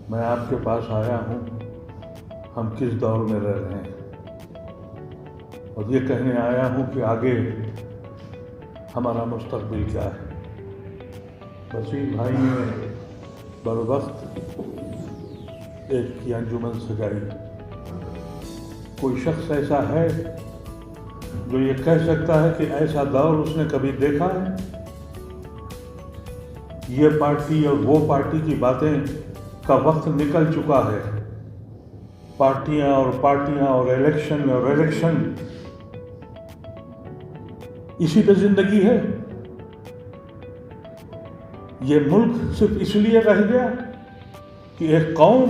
मैं आपके पास आया हूँ, हम किस दौर में रह रहे हैं, और ये कहने आया हूँ कि आगे हमारा मुस्तकबिल क्या है। वसीम भाई ने बरवक्त एक अंजुमन सजाई। कोई शख्स ऐसा है जो ये कह सकता है कि ऐसा दौर उसने कभी देखा है? ये पार्टी और वो पार्टी की बातें का वक्त निकल चुका है। पार्टियां और इलेक्शन इसी पे जिंदगी है। ये मुल्क सिर्फ इसलिए रह गया कि एक कौम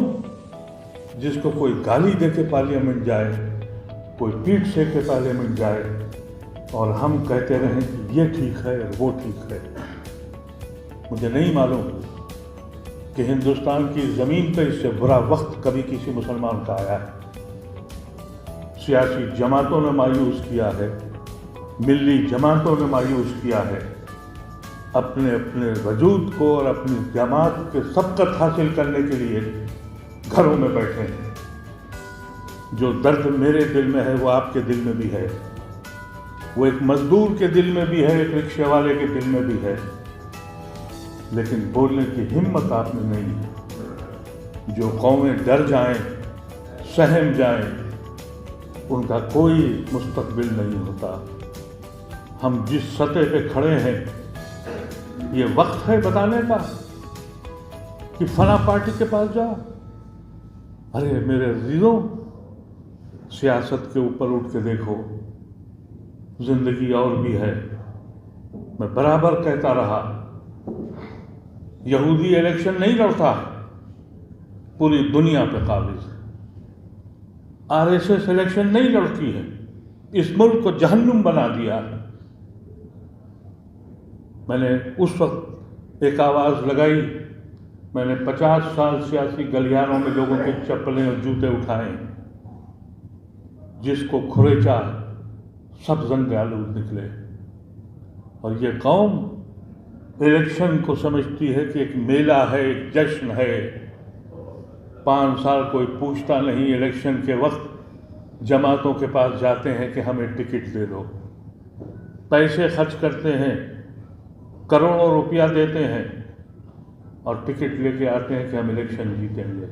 जिसको कोई गाली दे के पार्लियामेंट जाए, कोई पीठ से के पार्लियामेंट जाए, और हम कहते रहें कि ये ठीक है और वो ठीक है। मुझे नहीं मालूम कि हिंदुस्तान की ज़मीन पर इससे बुरा वक्त कभी किसी मुसलमान का आया है। सियासी जमातों ने मायूस किया है, मिली जमातों ने मायूस किया है। अपने अपने वजूद को और अपनी जमात के सबकत हासिल करने के लिए घरों में बैठे हैं। जो दर्द मेरे दिल में है वो आपके दिल में भी है, वो एक मजदूर के दिल में भी है, एक रिक्शे वाले के दिल में भी है, लेकिन बोलने की हिम्मत आप में नहीं है। जो कौमें डर जाएं, सहम जाएं, उनका कोई मुस्तकबिल नहीं होता। हम जिस सतह पे खड़े हैं, ये वक्त है बताने का कि फला पार्टी के पास जाओ। अरे मेरे अजीजों, सियासत के ऊपर उठ के देखो, जिंदगी और भी है। मैं बराबर कहता रहा, यहूदी इलेक्शन नहीं लड़ता, पूरी दुनिया पे काबिज है। आरएसएस इलेक्शन नहीं लड़ती है, इस मुल्क को जहन्नुम बना दिया। मैंने उस वक्त एक आवाज़ लगाई, मैंने 50 साल सियासी गलियारों में लोगों के चप्पलें और जूते उठाए, जिसको खुरेचा सब जंग आलूद निकले। और ये कौम इलेक्शन को समझती है कि एक मेला है, एक जश्न है। 5 साल कोई पूछता नहीं। इलेक्शन के वक्त जमातों के पास जाते हैं कि हमें टिकट दे दो, पैसे खर्च करते हैं, करोड़ों रुपया देते हैं, और टिकट लेके आते हैं कि हम इलेक्शन जीतेंगे।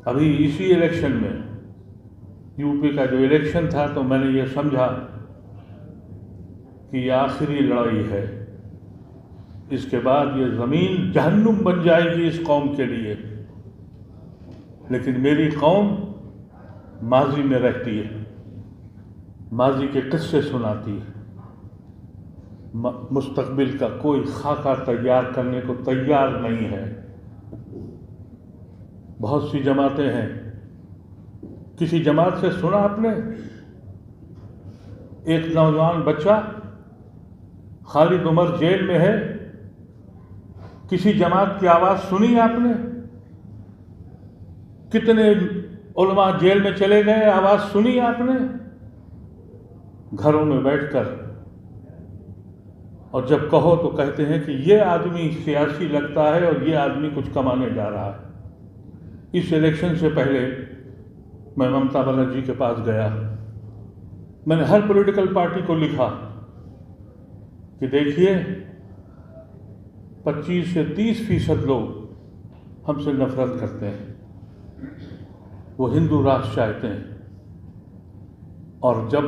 अभी इसी इलेक्शन में, यूपी का जो इलेक्शन था, तो मैंने ये समझा कि ये आखिरी लड़ाई है। इसके बाद ये ज़मीन जहन्नुम बन जाएगी इस कौम के लिए। लेकिन मेरी कौम माजी में रहती है, माजी के किस्से सुनाती है, मुस्तकबिल का कोई खाका तैयार करने को तैयार नहीं है। बहुत सी जमातें हैं। किसी जमात से सुना आपने? एक नौजवान बच्चा खालिद उमर जेल में है, किसी जमात की आवाज़ सुनी आपने? कितने उलमा जेल में चले गए, आवाज़ सुनी आपने? घरों में बैठकर, और जब कहो तो कहते हैं कि ये आदमी सियासी लगता है और ये आदमी कुछ कमाने जा रहा है। इस इलेक्शन से पहले मैं ममता बनर्जी के पास गया। मैंने हर पॉलिटिकल पार्टी को लिखा कि देखिए, 25 से 30% लोग हमसे नफरत करते हैं, वो हिंदू राष्ट्र चाहते हैं, और जब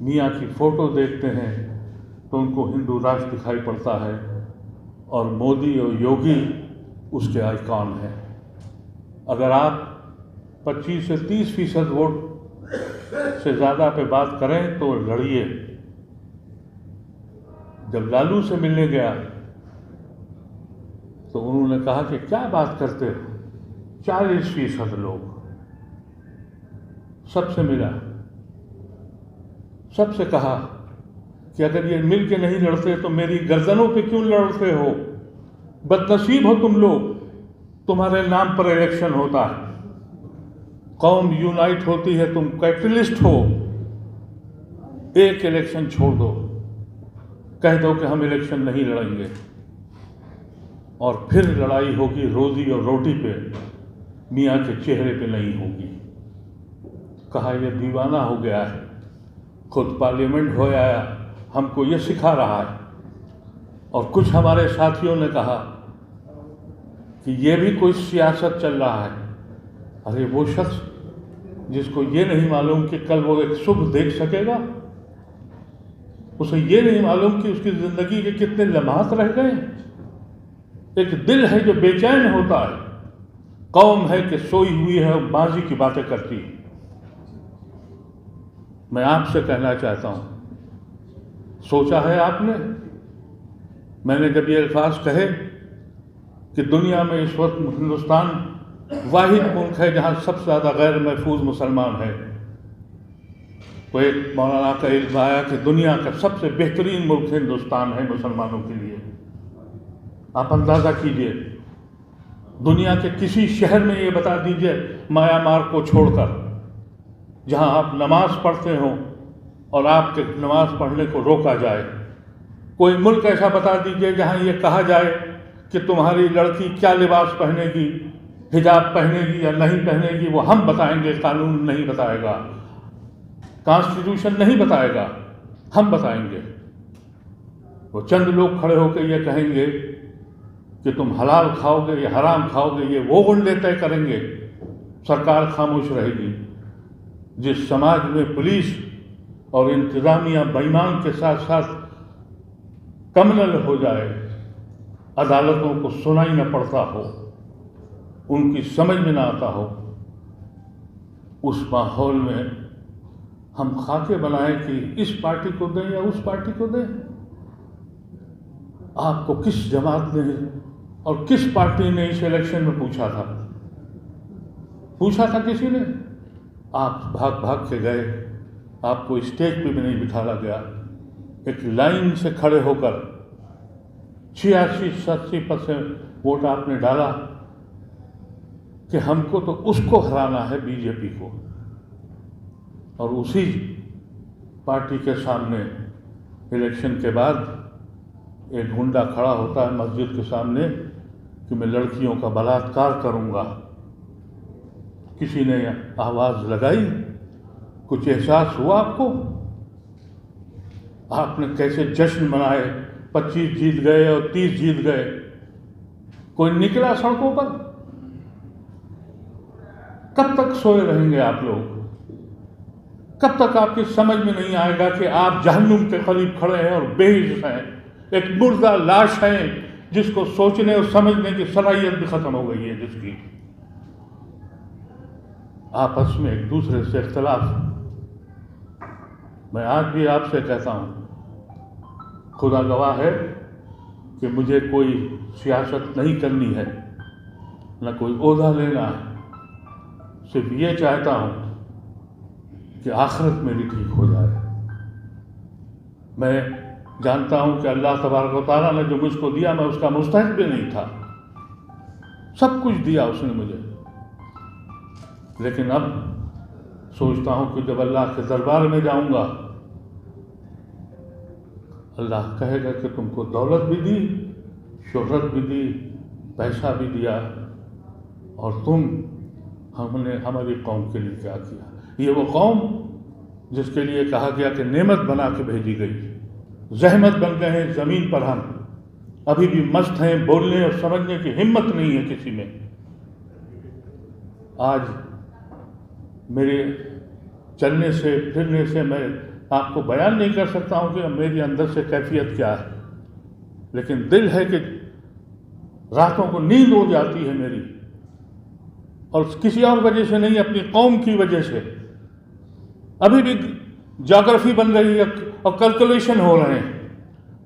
मियाँ की फ़ोटो देखते हैं तो उनको हिंदू राष्ट्र दिखाई पड़ता है, और मोदी और योगी उसके आइकॉन हैं। अगर आप 25 से 30% वोट से ज़्यादा पे बात करें तो लड़िए। जब लालू से मिलने गया तो उन्होंने कहा कि क्या बात करते हो, 40% लोग। सबसे मिला, सबसे कहा कि अगर ये मिल के नहीं लड़ते तो मेरी गर्दनों पे क्यों लड़ते हो? बदनसीब हो तुम लोग, तुम्हारे नाम पर इलेक्शन होता है, कौम यूनाइट होती है, तुम कैपिटलिस्ट हो। एक इलेक्शन छोड़ दो, कह दो कि हम इलेक्शन नहीं लड़ेंगे। और फिर लड़ाई होगी रोजी और रोटी पे, मियाँ के चेहरे पे नहीं होगी। कहा यह दीवाना हो गया है, खुद पार्लियामेंट हो आया, हमको ये सिखा रहा है। और कुछ हमारे साथियों ने कहा कि ये भी कोई सियासत चल रहा है। अरे वो शख्स जिसको ये नहीं मालूम कि कल वो एक सुबह देख सकेगा, उसे ये नहीं मालूम कि उसकी जिंदगी के कितने लम्हात रह गए। एक दिल है जो बेचैन होता है, कौम है कि सोई हुई है और माजी की बातें करती है। मैं आपसे कहना चाहता हूं, सोचा है आपने, मैंने जब ये अल्फाज कहे कि दुनिया में इस वक्त हिंदुस्तान वाहिद मुल्क है जहां सबसे ज़्यादा गैर महफूज मुसलमान है, तो एक मौलाना का इल्म आया कि दुनिया का सबसे बेहतरीन मुल्क हिंदुस्तान है मुसलमानों के लिए। आप अंदाज़ा कीजिए, दुनिया के किसी शहर में ये बता दीजिए, म्यांमार को छोड़कर, जहां आप नमाज पढ़ते हो और आपके नमाज पढ़ने को रोका जाए। कोई मुल्क ऐसा बता दीजिए जहां ये कहा जाए कि तुम्हारी लड़की क्या लिबास पहनेगी, हिजाब पहनेगी या नहीं पहनेगी, वो हम बताएंगे, कानून नहीं बताएगा, कॉन्स्टिट्यूशन नहीं बताएगा, हम बताएंगे। वो चंद लोग खड़े होकर ये कहेंगे कि तुम हलाल खाओगे या हराम खाओगे, ये वो गुंडे तय करेंगे, सरकार खामोश रहेगी। जिस समाज में पुलिस और इंतजामिया बेईमान के साथ साथ कम्युनल हो जाए, अदालतों को सुनाई न पड़ता हो, उनकी समझ में ना आता हो, उस माहौल में हम खाके बनाएं कि इस पार्टी को दें या उस पार्टी को दें। आपको किस जमात ने और किस पार्टी ने इस इलेक्शन में पूछा था? पूछा था किसी ने? आप भाग भाग के गए, आपको स्टेज पे भी नहीं बिठाया गया। एक लाइन से खड़े होकर 86-87% वोट आपने डाला कि हमको तो उसको हराना है, बीजेपी को। और उसी पार्टी के सामने इलेक्शन के बाद एक गुंडा खड़ा होता है मस्जिद के सामने कि मैं लड़कियों का बलात्कार करूंगा। किसी ने आवाज लगाई? कुछ एहसास हुआ आपको? आपने कैसे जश्न मनाए, 25 जीत गए और 30 जीत गए। कोई निकला सड़कों पर? कब तक सोए रहेंगे आप लोग? कब तक आपकी समझ में नहीं आएगा कि आप जहन्नुम के करीब खड़े हैं और बेहिस हैं, एक मुर्दा लाश है जिसको सोचने और समझने की सलाहियत भी खत्म हो गई है, जिसकी आपस में एक दूसरे से इख्तलाफ। मैं आज भी आपसे कहता हूं, खुदा गवाह है कि मुझे कोई सियासत नहीं करनी है, न कोई ओहदा लेना है। सिर्फ ये चाहता हूं कि आखिरत मेरी ठीक हो जाए। मैं जानता हूं कि अल्लाह तबारक व तआला ने जो मुझको दिया, मैं उसका मुस्तहिक भी नहीं था। सब कुछ दिया उसने मुझे, लेकिन अब सोचता हूं कि जब अल्लाह के दरबार में जाऊंगा, अल्लाह कहेगा कि तुमको दौलत भी दी, शोहरत भी दी, पैसा भी दिया, और हमने हमारी कौम के लिए क्या किया। ये वो कौम जिसके लिए कहा गया कि नेमत बना के भेजी गई, जहमत बन गए हैं ज़मीन पर। हम अभी भी मस्त हैं, बोलने और समझने की हिम्मत नहीं है किसी में। आज मेरे चलने से फिरने से मैं आपको बयान नहीं कर सकता हूं कि मेरी अंदर से कैफियत क्या है, लेकिन दिल है कि रातों को नींद हो जाती है मेरी, और किसी और वजह से नहीं, अपनी कौम की वजह से। अभी भी ज्योग्राफी बन रही है और कैलकुलेशन हो रहे हैं।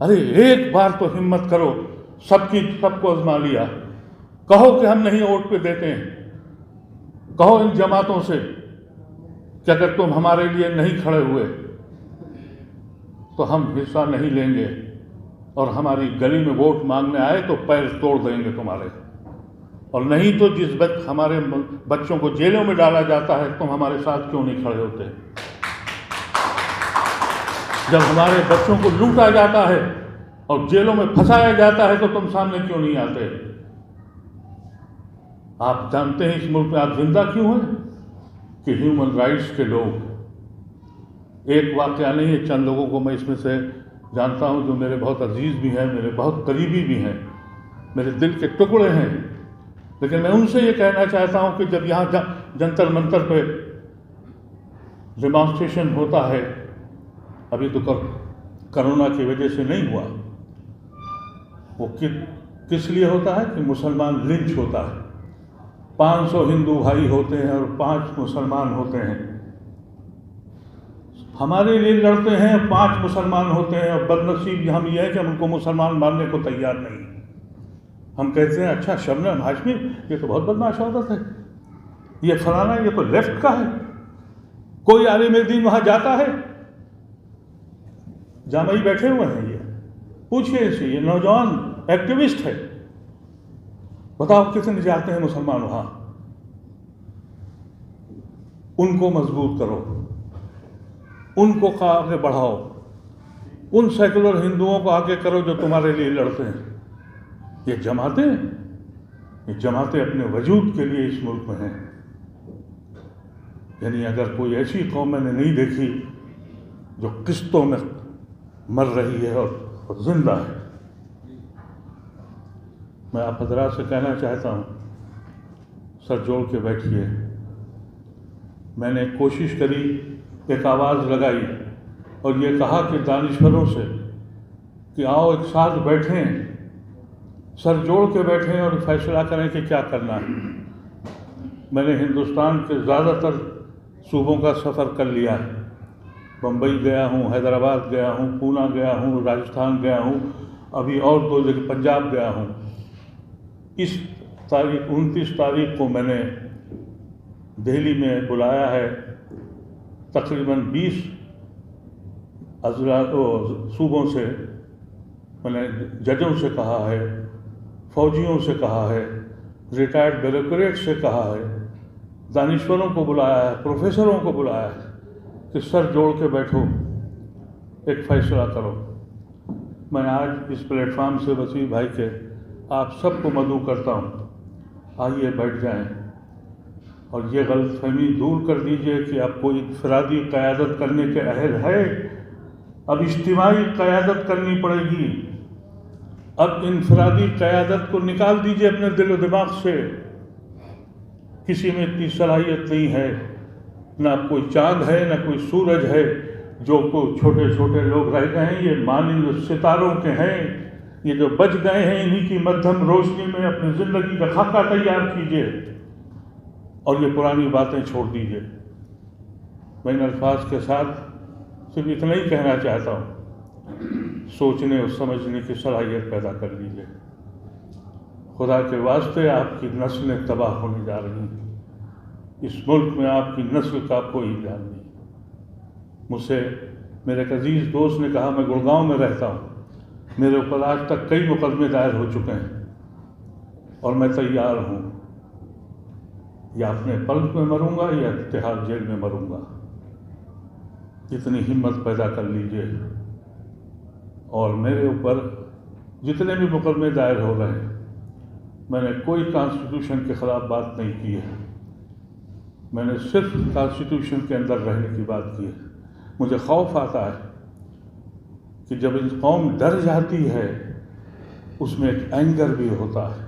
अरे एक बार तो हिम्मत करो, सबको आजमा लिया। कहो कि हम नहीं वोट पे देते हैं, कहो इन जमातों से कि अगर तुम हमारे लिए नहीं खड़े हुए तो हम हिस्सा नहीं लेंगे, और हमारी गली में वोट मांगने आए तो पैर तोड़ देंगे तुम्हारे। और नहीं तो जिस वक्त हमारे बच्चों को जेलों में डाला जाता है, तुम हमारे साथ क्यों नहीं खड़े होते? जब हमारे बच्चों को लूटा जाता है और जेलों में फंसाया जाता है तो तुम सामने क्यों नहीं आते? आप जानते हैं इस मुल्क में आप जिंदा क्यों हैं? कि ह्यूमन राइट्स के लोग, एक वाकया नहीं है, चंद लोगों को मैं इसमें से जानता हूं जो मेरे बहुत अजीज भी हैं, मेरे बहुत करीबी भी हैं, मेरे दिल के टुकड़े हैं, लेकिन मैं उनसे ये कहना चाहता हूं कि जब यहाँ जंतर मंतर पे डेमॉन्स्ट्रेशन होता है, अभी तो कोरोना की वजह से नहीं हुआ, वो किस लिए होता है कि मुसलमान लिंच होता है। 500 हिंदू भाई होते हैं और 5 मुसलमान होते हैं, हमारे लिए लड़ते हैं, 5 मुसलमान होते हैं, और बदनसीब हम ये है कि हम उनको मुसलमान मानने को तैयार नहीं। हम कहते हैं अच्छा शबनम हाशमी ये तो बहुत बदमाश औरत है, ये फलाना, ये तो लेफ्ट का है। कोई आलिम दीन वहां जाता है? जामई बैठे हुए हैं, ये पूछिए इसे, ये नौजवान एक्टिविस्ट है, बताओ कितने जाते हैं मुसलमान वहां? उनको मजबूत करो, उनको आगे बढ़ाओ, उन सेकुलर हिंदुओं को आगे करो जो तुम्हारे लिए लड़ते हैं। ये जमातें अपने वजूद के लिए इस मुल्क में हैं। यानी अगर कोई ऐसी कौम मैंने नहीं देखी जो किस्तों में मर रही है और जिंदा है। मैं आप हजरात से कहना चाहता हूँ, सर जोड़ के बैठिए। मैंने कोशिश करी, एक आवाज़ लगाई और ये कहा कि दानिश्वरों से कि आओ एक साथ बैठें, सर जोड़ के बैठें और फैसला करें कि क्या करना है। मैंने हिंदुस्तान के ज़्यादातर सूबों का सफ़र कर लिया है, बम्बई गया हूँ, हैदराबाद गया हूँ, पूना गया हूँ, राजस्थान गया हूँ, अभी और 2 जगह पंजाब गया हूँ। इस तारीख 29 तारीख को मैंने दिल्ली में बुलाया है तकरीबन 20 सूबों से। मैंने जजों से कहा है, फौजियों से कहा है, रिटायर्ड ब्यूरोक्रेट से कहा है, दानिश्वरों को बुलाया है, प्रोफेसरों को बुलाया है कि सर जोड़ के बैठो, एक फैसला करो। मैं आज इस प्लेटफार्म से वसीम भाई के आप सबको मदऊ करता हूँ, आइए बैठ जाएं और ये गलतफहमी दूर कर दीजिए कि आप कोई इनफरादी क़यादत करने के अहल है। अब इज्तिमाई क़यादत करनी पड़ेगी। अब इनफरादी क़यादत को निकाल दीजिए अपने दिल और दिमाग से। किसी में इतनी सलाहियत नहीं है, ना कोई चाँद है ना कोई सूरज है। जो को छोटे छोटे लोग रह गए हैं ये मानिंद सितारों के हैं, ये जो बच गए हैं इन्हीं की मध्यम रोशनी में अपनी ज़िंदगी का खाका तैयार कीजिए और ये पुरानी बातें छोड़ दीजिए। मैं इन अल्फाज के साथ सिर्फ इतना ही कहना चाहता हूँ, सोचने और समझने की सलाहियत पैदा कर लीजिए। खुदा के वास्ते आपकी नस्लें तबाह होने जा रही हैं। इस मुल्क में आपकी नस्ल का कोई ध्यान नहीं। मुझसे मेरे एक अजीज़ दोस्त ने कहा, मैं गुड़गांव में रहता हूँ, मेरे ऊपर आज तक कई मुकदमे दायर हो चुके हैं और मैं तैयार हूँ, या अपने पल्क में मरूंगा या तिहाड़ जेल में मरूंगा। इतनी हिम्मत पैदा कर लीजिए। और मेरे ऊपर जितने भी मुकदमे दायर हो रहे हैं, मैंने कोई कॉन्स्टिट्यूशन के ख़िलाफ़ बात नहीं की है, मैंने सिर्फ कॉन्स्टिट्यूशन के अंदर रहने की बात की है। मुझे खौफ आता है कि जब इस कौम डर जाती है उसमें एक एंगर भी होता है,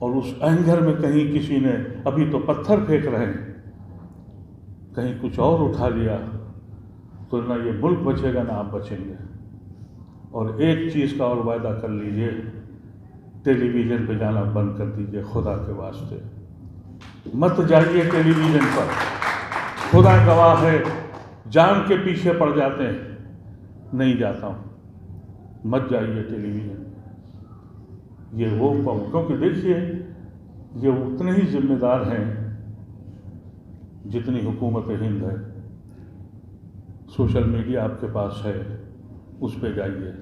और उस एंगर में कहीं किसी ने, अभी तो पत्थर फेंक रहे हैं, कहीं कुछ और उठा लिया तो ना ये मुल्क बचेगा ना आप बचेंगे। और एक चीज़ का और वायदा कर लीजिए, टेलीविज़न पे जाना बंद कर दीजिए। खुदा के वास्ते मत जाइए टेलीविज़न पर, खुदा गवाह है, जान के पीछे पड़ जाते हैं। नहीं जाता हूँ, मत जाइए टेलीविज़न। ये वो क्योंकि देखिए ये उतने ही जिम्मेदार हैं जितनी हुकूमत हिंद है। सोशल मीडिया आपके पास है, उस पर जाइए।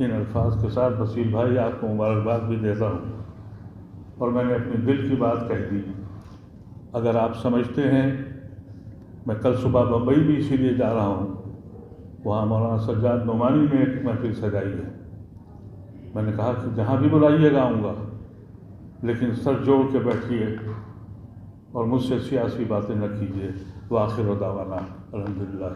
इन अल्फाज के साथ वसील भाई आपको मुबारकबाद भी देता हूँ और मैंने अपने दिल की बात कह दी। अगर आप समझते हैं, मैं कल सुबह बम्बई भी इसीलिए जा रहा हूँ वहाँ मौलाना सज्जाद नोमानी ने एक महफिल सजाई है। मैंने कहा कि जहाँ भी बुलाइएगा आऊँगा, लेकिन सर जोड़ के बैठिए और मुझसे सियासी बातें न कीजिए। व आखिर दावाना अल्हम्दुलिल्लाह।